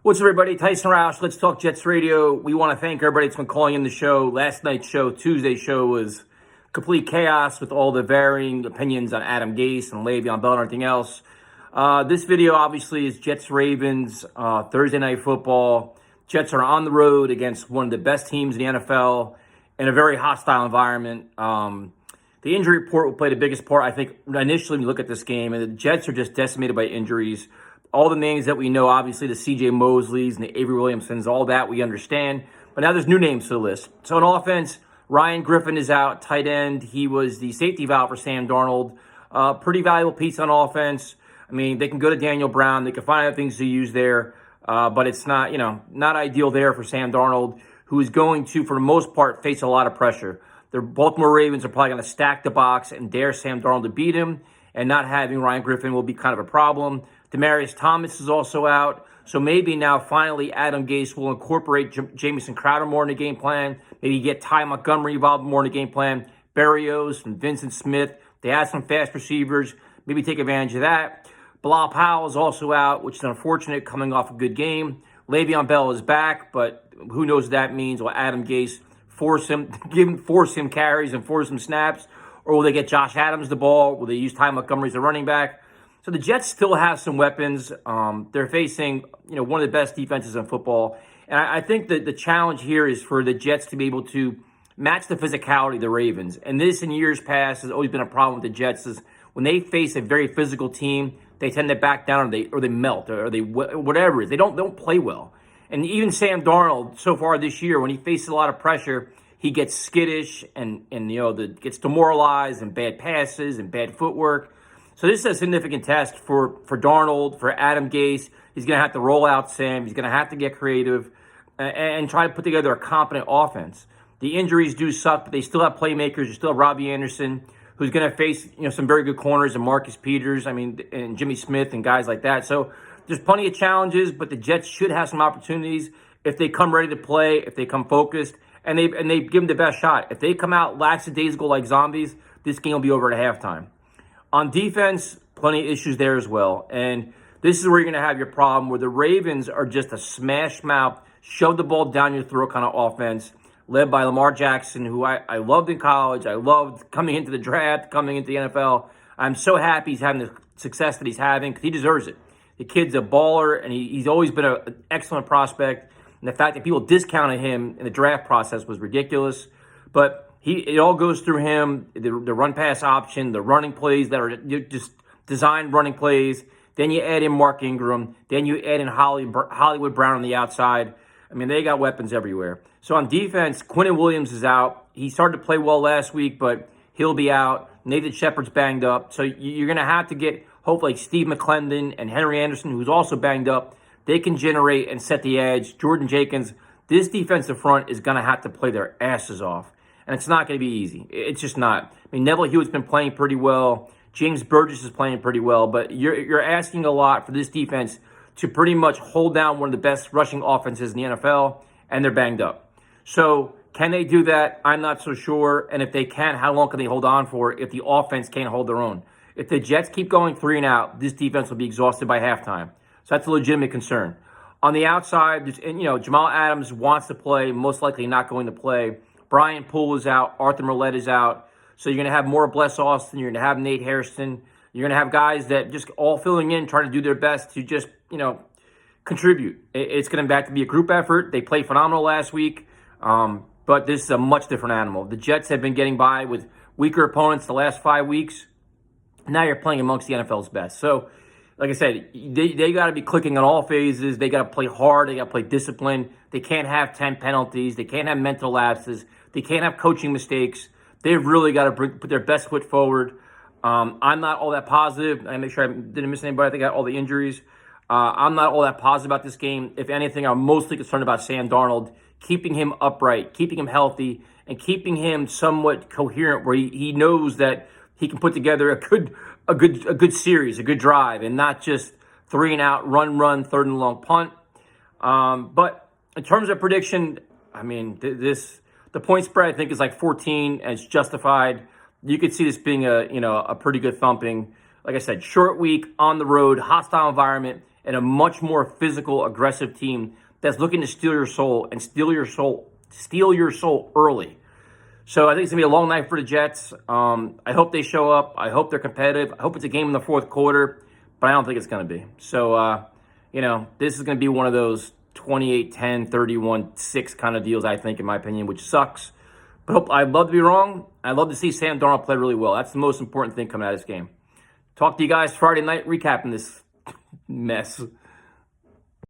What's up, everybody? Tyson Roush, Let's Talk Jets Radio. We want to thank everybody that's been calling in the show. Last night's show, Tuesday's show, was complete chaos with all the varying opinions on Adam Gase and Le'Veon Bell and everything else. This video, obviously, is Jets-Ravens, Thursday Night Football. Jets are on the road against one of the best teams in the NFL in a very hostile environment. The injury report will play the biggest part, I think, initially when you look at this game. And the Jets are just decimated by injuries. All the names that we know, obviously, the C.J. Mosleys and the Avery Williamsons, all that we understand. But now there's new names to the list. So on offense, Ryan Griffin is out, tight end. He was the safety valve for Sam Darnold. Pretty valuable piece on offense. I mean, they can go to Daniel Brown. They can find other things to use there. But it's not, not ideal there for Sam Darnold, who is going to, for the most part, face a lot of pressure. The Baltimore Ravens are probably going to stack the box and dare Sam Darnold to beat him. And not having Ryan Griffin will be kind of a problem. Demaryius Thomas is also out. So maybe now finally Adam Gase will incorporate Jamison Crowder more in the game plan. Maybe get Ty Montgomery involved more in the game plan. Berrios and Vincent Smith. They have some fast receivers. Maybe take advantage of that. Bilal Powell is also out, which is unfortunate coming off a good game. Le'Veon Bell is back, but who knows what that means. Will Adam Gase force him carries and force him snaps? Or will they get Josh Adams the ball? Will they use Ty Montgomery as a running back? So the Jets still have some weapons. They're facing, one of the best defenses in football. And I think that the challenge here is for the Jets to be able to match the physicality of the Ravens. And this, in years past, has always been a problem with the Jets, is when they face a very physical team, they tend to back down or they melt or they whatever it is. They don't play well. And even Sam Darnold, so far this year, when he faces a lot of pressure, he gets skittish and gets demoralized and bad passes and bad footwork. So this is a significant test for Darnold, for Adam Gase. He's going to have to roll out Sam. He's going to have to get creative and try to put together a competent offense. The injuries do suck, but they still have playmakers. You still have Robbie Anderson, who's going to face some very good corners, and Marcus Peters, and Jimmy Smith and guys like that. So there's plenty of challenges, but the Jets should have some opportunities if they come ready to play, if they come focused, and they give them the best shot. If they come out lackadaisical like zombies, this game will be over at halftime. On defense, plenty of issues there as well. And this is where you're going to have your problem, where the Ravens are just a smash mouth, shove the ball down your throat kind of offense, led by Lamar Jackson, who I loved in college. I loved coming into the draft, coming into the NFL. I'm so happy he's having the success that he's having because he deserves it. The kid's a baller, and he's always been an excellent prospect. And the fact that people discounted him in the draft process was ridiculous. But it all goes through him, the run-pass option, the running plays that are just designed running plays. Then you add in Mark Ingram. Then you add in Hollywood Brown on the outside. They got weapons everywhere. So on defense, Quinnen Williams is out. He started to play well last week, but he'll be out. Nathan Shepard's banged up. So you're going to have to get, hopefully, like Steve McClendon and Henry Anderson, who's also banged up. They can generate and set the edge. Jordan Jenkins, this defensive front is going to have to play their asses off. And it's not going to be easy. It's just not. Neville Hewitt's been playing pretty well. James Burgess is playing pretty well. But you're asking a lot for this defense to pretty much hold down one of the best rushing offenses in the NFL, and they're banged up. So can they do that? I'm not so sure. And if they can, how long can they hold on for if the offense can't hold their own? If the Jets keep going 3 and out, this defense will be exhausted by halftime. So that's a legitimate concern. On the outside, Jamal Adams wants to play, most likely not going to play. Brian Poole is out. Arthur Millette is out. So you're going to have more Bless Austin. You're going to have Nate Hairston. You're going to have guys that just all filling in, trying to do their best to just, contribute. It's going to back to be a group effort. They played phenomenal last week, but this is a much different animal. The Jets have been getting by with weaker opponents the last 5 weeks. Now you're playing amongst the NFL's best. So, like I said, they got to be clicking on all phases. They got to play hard. They got to play disciplined. They can't have 10 penalties. They can't have mental lapses. They can't have coaching mistakes. They've really got to put their best foot forward. I'm not all that positive. I make sure I didn't miss anybody. I think I got all the injuries. I'm not all that positive about this game. If anything, I'm mostly concerned about Sam Darnold, keeping him upright, keeping him healthy, and keeping him somewhat coherent where he knows that he can put together a good series, a good drive, and not just 3 and out, run, third and long punt. But in terms of prediction, the point spread I think is like 14, and it's justified. You could see this being a pretty good thumping. Like I said, short week on the road, hostile environment, and a much more physical, aggressive team that's looking to steal your soul and steal your soul early. So I think it's going to be a long night for the Jets. I hope they show up. I hope they're competitive. I hope it's a game in the fourth quarter, but I don't think it's going to be. So, this is going to be one of those 28-10, 31-6 kind of deals, I think, in my opinion, which sucks. But I'd love to be wrong. I'd love to see Sam Darnold play really well. That's the most important thing coming out of this game. Talk to you guys Friday night, recapping this mess.